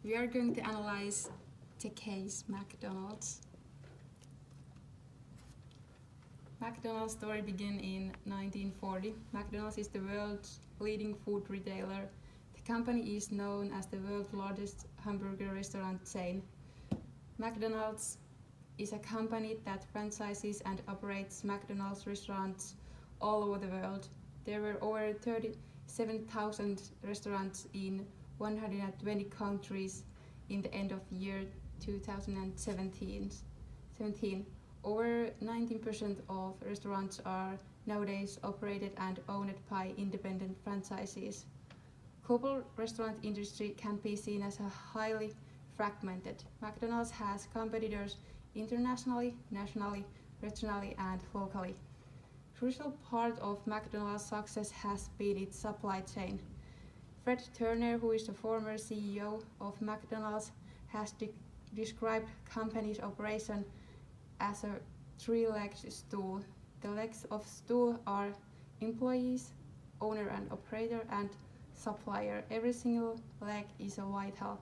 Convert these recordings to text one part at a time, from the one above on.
We are going to analyze the case McDonald's. McDonald's story began in 1940. McDonald's is the world's leading food retailer. The company is known as the world's largest hamburger restaurant chain. McDonald's is a company that franchises and operates McDonald's restaurants all over the world. There were over 37,000 restaurants in 120 countries in the end of year 2017. Over 19% of restaurants are nowadays operated and owned by independent franchisees. Global restaurant industry can be seen as a highly fragmented. McDonald's has competitors internationally, nationally, regionally, and locally. Crucial part of McDonald's success has been its supply chain. Fred Turner, who is the former CEO of McDonald's, has described company's operation as a three-legged stool. The legs of stool are employees, owner and operator, and supplier. Every single leg is a vital,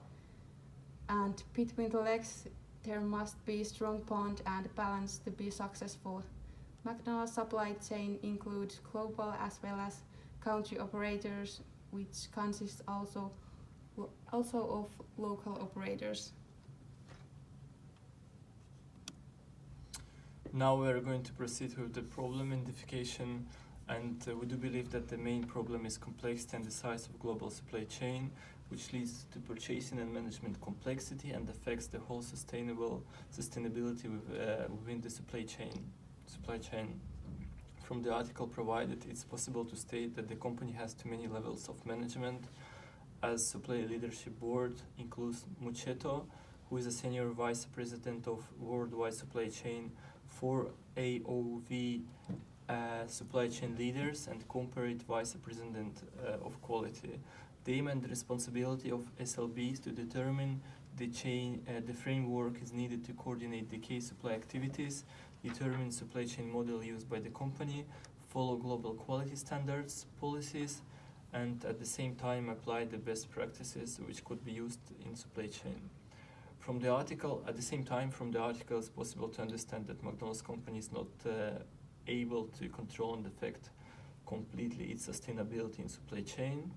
and between the legs there must be strong bond and balance to be successful. McDonald's supply chain includes global as well as country operators, which consists also of local operators. Now we are going to proceed with the problem identification, and we do believe that the main problem is complexity and the size of global supply chain, which leads to purchasing and management complexity and affects the whole sustainability within the supply chain. From the article provided, it's possible to state that the company has too many levels of management, as supply leadership board includes Mucheto, who is a senior vice president of worldwide supply chain, 4 AOV supply chain leaders, and corporate vice president of quality. The aim and responsibility of SLB is to determine the framework is needed to coordinate the key supply activities, determine supply chain model used by the company, follow global quality standards, policies, and at the same time apply the best practices which could be used in supply chain. From the article, it's possible to understand that McDonald's company is not able to control and affect completely its sustainability in supply chain.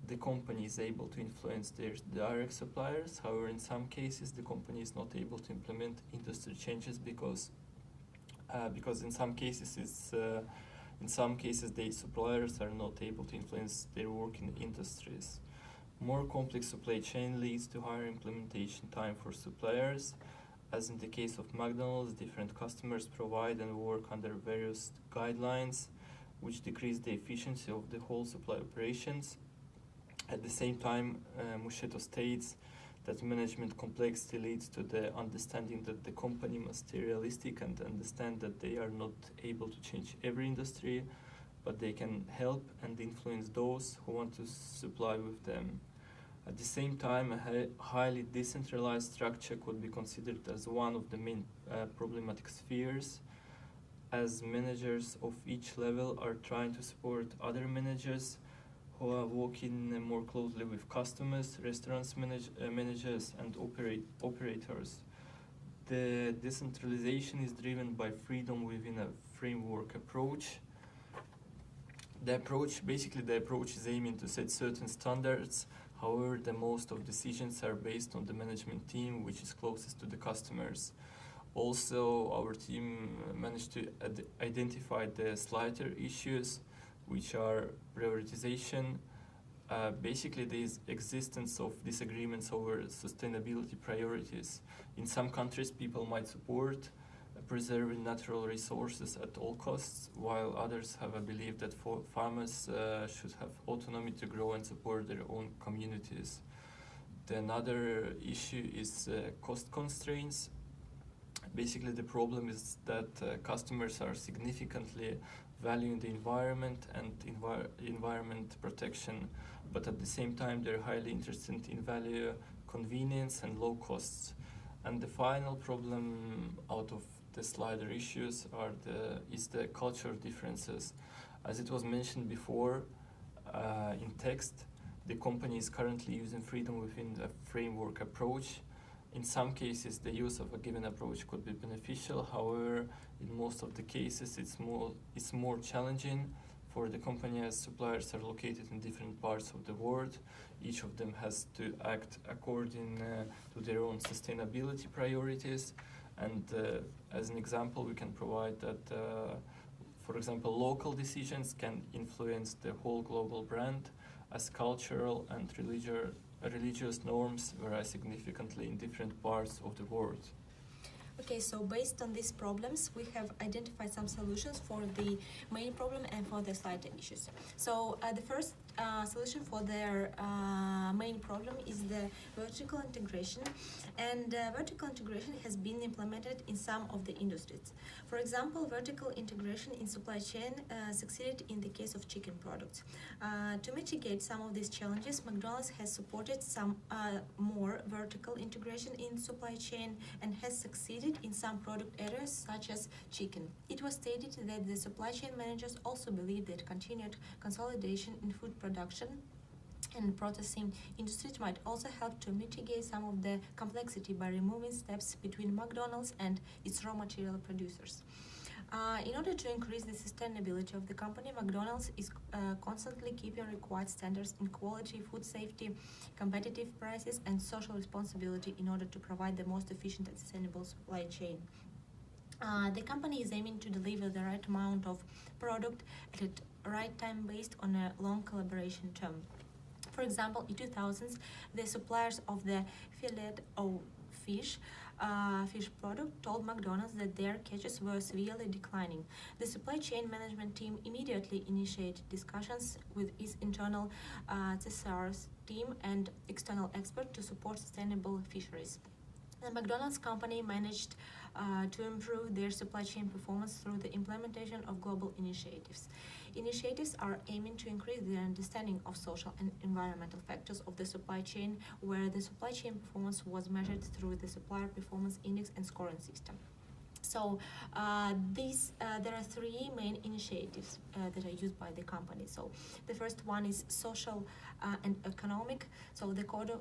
The company is able to influence their direct suppliers. However, in some cases, the company is not able to implement industry changes because in some cases the suppliers are not able to influence their work in industries. More complex supply chain leads to higher implementation time for suppliers. As in the case of McDonald's, different customers provide and work under various guidelines, which decrease the efficiency of the whole supply operations. At the same time, Mucheto states that management complexity leads to the understanding that the company must stay realistic and understand that they are not able to change every industry, but they can help and influence those who want to supply with them. At the same time, a highly decentralized structure could be considered as one of the main problematic spheres, as managers of each level are trying to support other managers who are working more closely with customers, restaurants managers, and operators. The decentralization is driven by freedom within a framework approach. The approach is aiming to set certain standards. However, the most of decisions are based on the management team, which is closest to the customers. Also, our team managed to identify the slighter issues, which are prioritization, the existence of disagreements over sustainability priorities. In some countries, people might support preserving natural resources at all costs, while others have a belief that farmers should have autonomy to grow and support their own communities. Another issue is cost constraints. Basically, the problem is that customers are significantly valuing the environment and environment protection, but at the same time they're highly interested in value, convenience, and low costs. And the final problem out of the slider issues is the cultural differences. As it was mentioned before in text, the company is currently using freedom within the framework approach. In some cases, the use of a given approach could be beneficial. However, in most of the cases, it's more challenging for the company as suppliers are located in different parts of the world. Each of them has to act according to their own sustainability priorities. And as an example, we can provide that, for example, local decisions can influence the whole global brand, as cultural and religious norms vary significantly in different parts of the world. Okay, so based on these problems, we have identified some solutions for the main problem and for the slight issues. So the first solution for their main problem is the vertical integration, and vertical integration has been implemented in some of the industries. For example, vertical integration in supply chain succeeded in the case of chicken products. To mitigate some of these challenges, McDonald's has supported some more vertical integration in supply chain and has succeeded in some product areas such as chicken. It was stated that the supply chain managers also believe that continued consolidation in food production and processing industries might also help to mitigate some of the complexity by removing steps between McDonald's and its raw material producers. In order to increase the sustainability of the company, McDonald's is constantly keeping required standards in quality, food safety, competitive prices, and social responsibility in order to provide the most efficient and sustainable supply chain. The company is aiming to deliver the right amount of product at the right time based on a long collaboration term. For example, in 2000s, the suppliers of the fillet of fish product told McDonald's that their catches were severely declining. The supply chain management team immediately initiated discussions with its internal CSR's team and external experts to support sustainable fisheries. The McDonald's company managed to improve their supply chain performance through the implementation of global initiatives. Initiatives are aiming to increase the understanding of social and environmental factors of the supply chain, where the supply chain performance was measured through the Supplier Performance Index and scoring system. So there are three main initiatives that are used by the company. So the first one is social and economic. So the code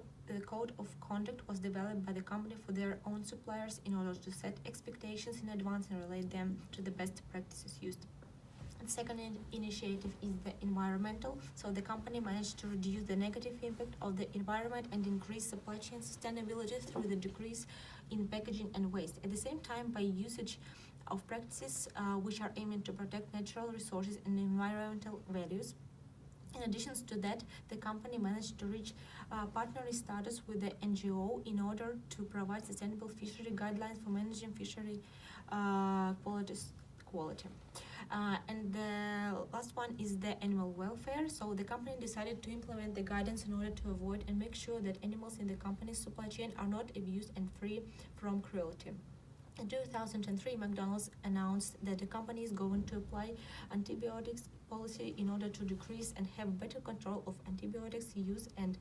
of conduct was developed by the company for their own suppliers in order to set expectations in advance and relate them to the best practices used. The second initiative is the environmental. So the company managed to reduce the negative impact of the environment and increase supply chain sustainability through the decrease in packaging and waste. At the same time, by usage of practices which are aiming to protect natural resources and environmental values. In addition to that, the company managed to reach partnership status with the NGO in order to provide sustainable fishery guidelines for managing fishery quality. And the last one is the animal welfare. So the company decided to implement the guidance in order to avoid and make sure that animals in the company's supply chain are not abused and free from cruelty. In 2003, McDonald's announced that the company is going to apply antibiotics policy in order to decrease and have better control of antibiotics use and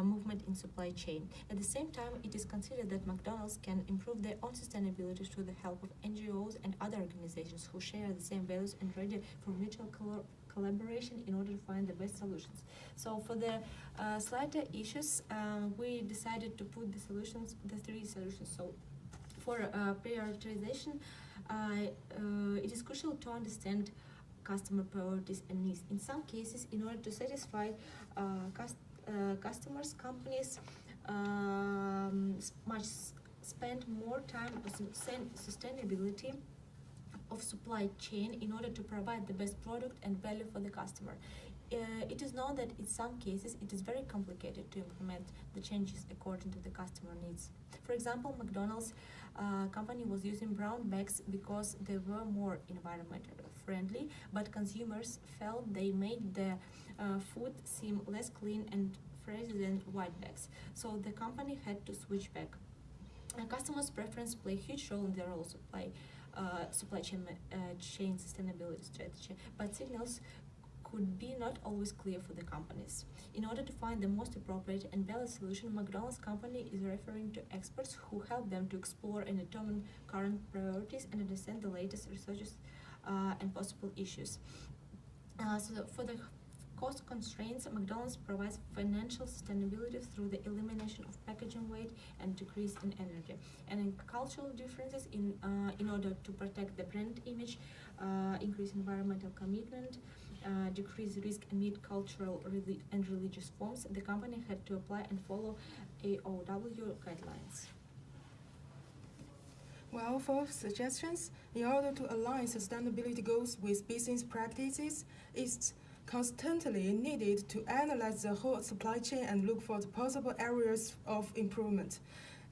movement in supply chain. At the same time, it is considered that McDonald's can improve their own sustainability through the help of NGOs and other organizations who share the same values and ready for mutual collaboration in order to find the best solutions. So for the slighter issues, we decided to put the three solutions. So for prioritization, it is crucial to understand customer priorities and needs. In some cases, in order to satisfy customers, companies must spend more time on sustainability of supply chain in order to provide the best product and value for the customer. It is known that in some cases it is very complicated to implement the changes according to the customer needs. For example, McDonald's company was using brown bags because they were more environmentally friendly, but consumers felt they made the food seem less clean and fresh than white bags. So the company had to switch back. Customers' preference play a huge role in their supply chain sustainability strategy, but signals could be not always clear for the companies. In order to find the most appropriate and balanced solution, McDonald's company is referring to experts who help them to explore and determine current priorities and understand the latest researches and possible issues. So for the cost constraints, McDonald's provides financial sustainability through the elimination of packaging weight and decrease in energy. And in cultural differences, in order to protect the brand image, increase environmental commitment, decrease risk amid cultural and religious forms, the company had to apply and follow AOW guidelines. Well, for suggestions, in order to align sustainability goals with business practices, it's constantly needed to analyze the whole supply chain and look for the possible areas of improvement.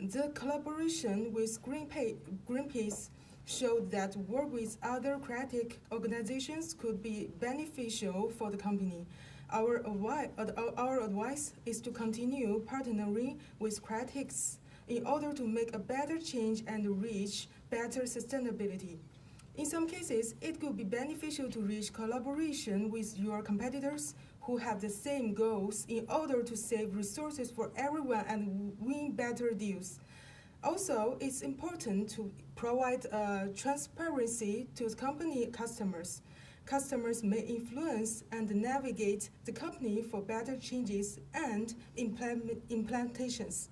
The collaboration with Greenpeace showed that work with other creative organizations could be beneficial for the company. Our advice is to continue partnering with critics in order to make a better change and reach better sustainability. In some cases, it could be beneficial to reach collaboration with your competitors who have the same goals in order to save resources for everyone and win better deals. Also, it's important to provide transparency to company customers. Customers may influence and navigate the company for better changes and implementations.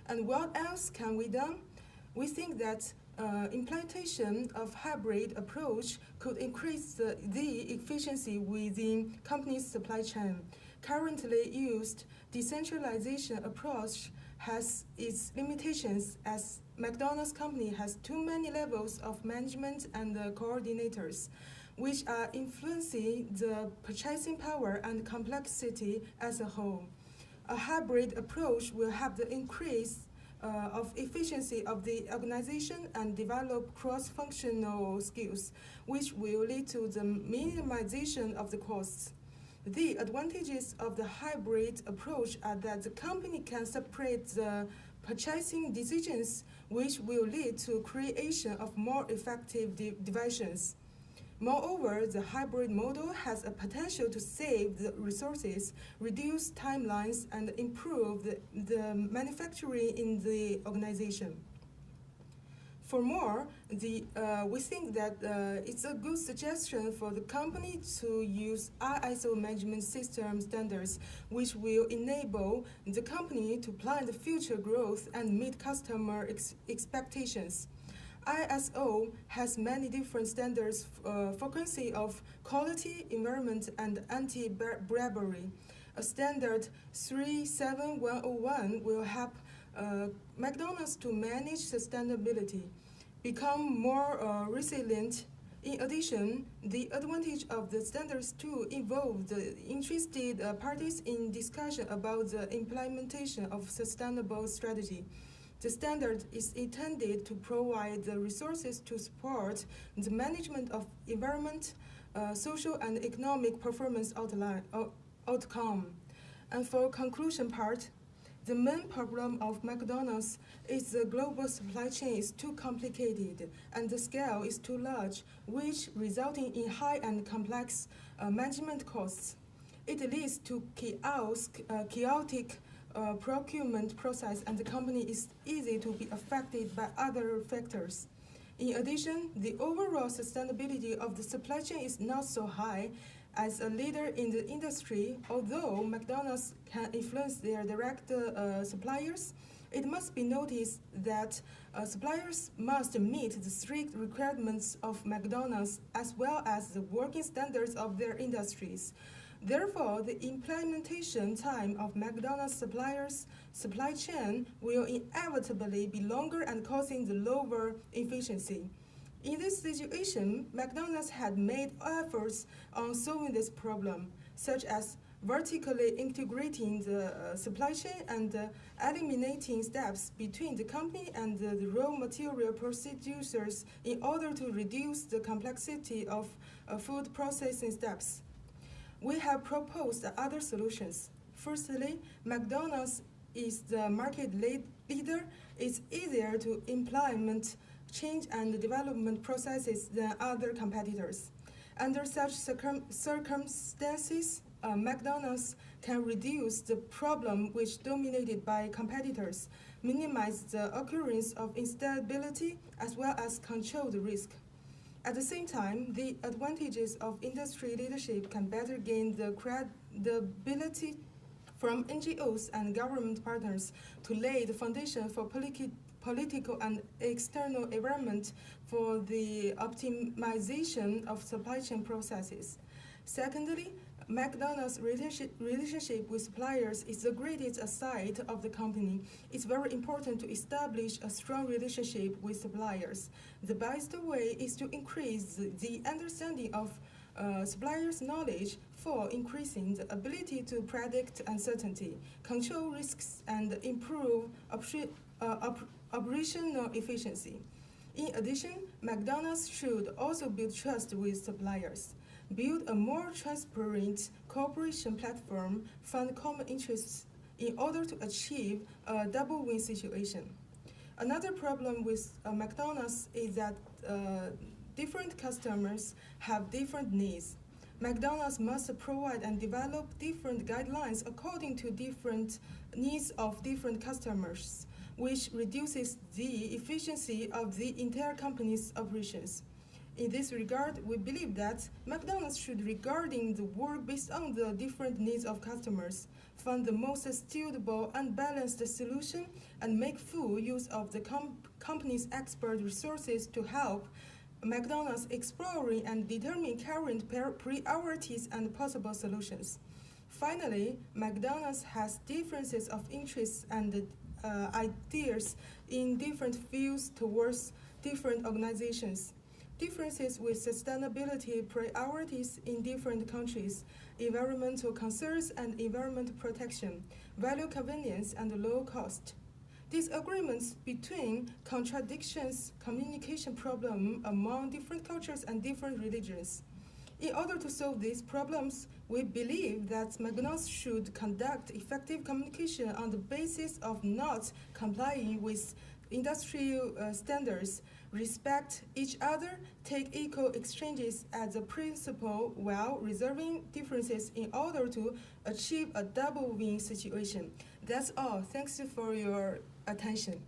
And what else can we do? We think that implementation of hybrid approach could increase the efficiency within company's supply chain. Currently used decentralization approach has its limitations as McDonald's company has too many levels of management and coordinators, which are influencing the purchasing power and complexity as a whole. A hybrid approach will have the increase of efficiency of the organization and develop cross-functional skills, which will lead to the minimization of the costs. The advantages of the hybrid approach are that the company can separate the purchasing decisions, which will lead to creation of more effective divisions. Moreover, the hybrid model has a potential to save the resources, reduce timelines, and improve the manufacturing in the organization. For more, we think that it's a good suggestion for the company to use ISO management system standards, which will enable the company to plan the future growth and meet customer expectations. ISO has many different standards focusing of quality, environment, and anti-bribery. A standard 37101 will help McDonald's to manage sustainability, become more resilient. In addition, the advantage of the standards to involve the interested parties in discussion about the implementation of sustainable strategy. The standard is intended to provide the resources to support the management of environment, social and economic performance outcome. And for conclusion part, the main problem of McDonald's is the global supply chain is too complicated and the scale is too large, which resulting in high and complex management costs. It leads to chaotic procurement process, and the company is easy to be affected by other factors. In addition, the overall sustainability of the supply chain is not so high. As a leader in the industry, although McDonald's can influence their direct suppliers, it must be noticed that suppliers must meet the strict requirements of McDonald's as well as the working standards of their industries. Therefore, the implementation time of McDonald's suppliers' supply chain will inevitably be longer and causing the lower efficiency. In this situation, McDonald's had made efforts on solving this problem, such as vertically integrating the supply chain and eliminating steps between the company and the raw material producers in order to reduce the complexity of food processing steps. We have proposed other solutions. Firstly, McDonald's is the market leader. It's easier to implement change and development processes than other competitors. Under such circumstances, McDonald's can reduce the problem which dominated by competitors, minimize the occurrence of instability, as well as control the risk. At the same time, the advantages of industry leadership can better gain the credibility from NGOs and government partners to lay the foundation for political and external environment for the optimization of supply chain processes. Secondly, McDonald's relationship with suppliers is the greatest asset of the company. It's very important to establish a strong relationship with suppliers. The best way is to increase the understanding of suppliers' knowledge for increasing the ability to predict uncertainty, control risks, and improve operational efficiency. In addition, McDonald's should also build trust with suppliers, build a more transparent cooperation platform, fund common interests in order to achieve a double-win situation. Another problem with McDonald's is that different customers have different needs. McDonald's must provide and develop different guidelines according to different needs of different customers, which reduces the efficiency of the entire company's operations. In this regard, we believe that McDonald's should, regarding the work based on the different needs of customers, find the most suitable and balanced solution and make full use of the company's expert resources to help McDonald's exploring and determine current priorities and possible solutions. Finally, McDonald's has differences of interests and ideas in different fields towards different organizations. Differences with sustainability priorities in different countries, environmental concerns and environmental protection, value convenience and low cost. Disagreements between contradictions, communication problem among different cultures and different religions. In order to solve these problems, we believe that McDonald's should conduct effective communication on the basis of not complying with industrial standards, respect each other, take equal exchanges as a principle while resolving differences in order to achieve a double-win situation. That's all. Thanks for your attention.